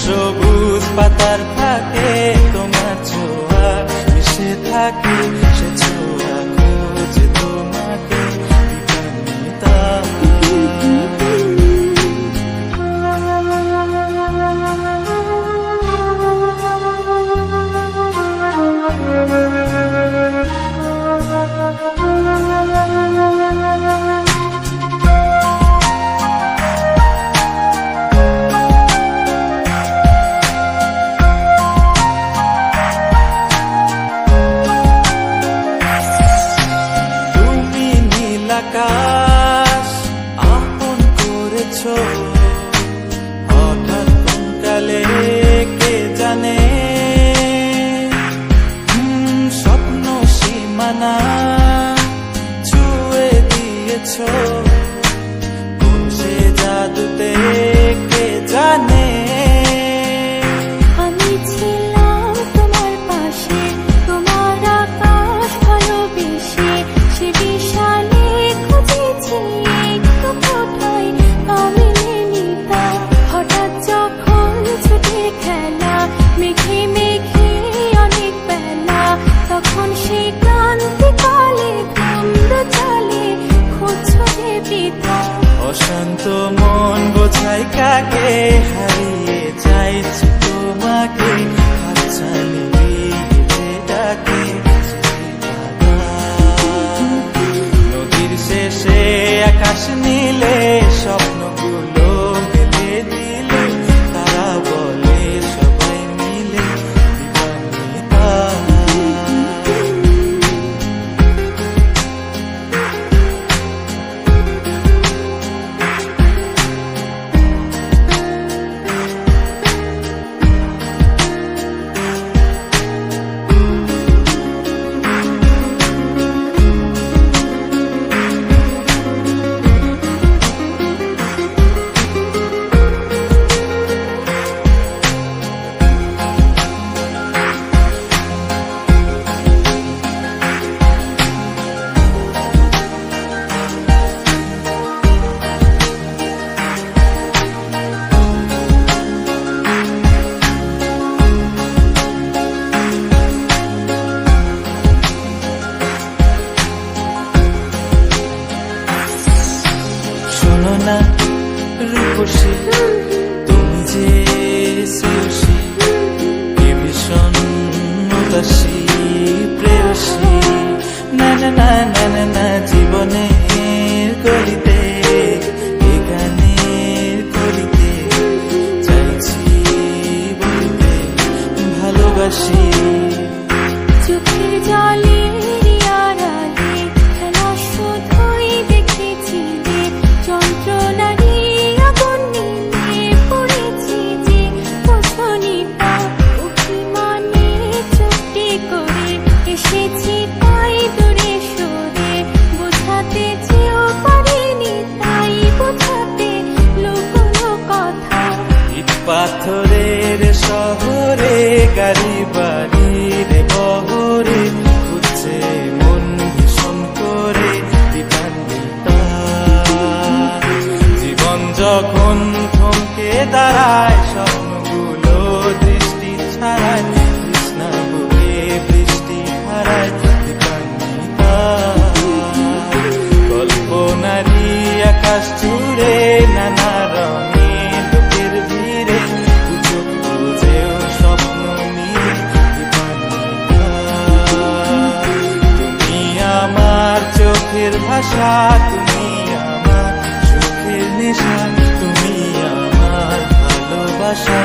সবুজ পাতার ফাঁকে তোমার ছোঁয়া মিশে থাকে, সে ছোঁয়া খোঁজে তোমাকে বিপান্বিতা। আকাশ আপন করেছ হঠাৎ কোন কালে কে জানে, স্বপ্ন সীমানা ছুঁয়ে দিয়েছ কোন সে জাদুতে কে জানে। আমি ছিলাম তোমার পাশে, তোমার আকাশ ভালোবেসে, সে বিশাল হঠাৎ যখন ছুটে খেলা মেঘে মেঘে অনেক বেলা, তখন সে ক্রান্তিকালে ঘুমর চালে খুঁজছে পিতা। অশান্ত মন বোঝাই কাকে হারিয়ে চাইছি তোমাকে, হাতছানি দিয়ে ডাকে নদীর শেষে আকাশ নীলে স্বপ্নগুলো মেলে দিলে, তারা বলে সবাই মিলে বিপান্বিতা। শোনো না রূপসী, তুমি যে শ্রেয়সী, এ ভীষণ উদাসী প্রেয়সী, না না না না না না জীবনের গলিতে এ গানের কলিতে চাইছি বলতে ভালোবাসি। চোখের জলে আড়ালে খেলা শুধুই দেখেছি যে, যন্ত্রণারই আগুন নিয়ে পড়েছি যে বসনিতা। অভিমানে চুপটি করে এসেছি তাই দূরে সরে, বোঝাতে চেয়েও পারিনি তাই বোঝাতে লুকোনো কথা। ইট পাথরের শহরে গাড়ি বাড়ির বহরে খুঁজছে মন ভীষণ করে বিপান্বিতা। জীবন যখন থমকে দাঁড়ায় স্বপ্নগুলো দৃষ্টি ছাড়ায়, তৃষ্ণা বলে বৃষ্টি হারায় বিপান্বিতা। কল্পনারি আকাশ জুড়ে নানা রঙে লোকের ভিড়ে, চোখ বুঝেও স্বপ্ন নিয়ে বিপান্বিতা। তুমি আমার চোখের ভাষা, তুমি আমার সুখের নেশা, তুমি আমার ভালোবাসা।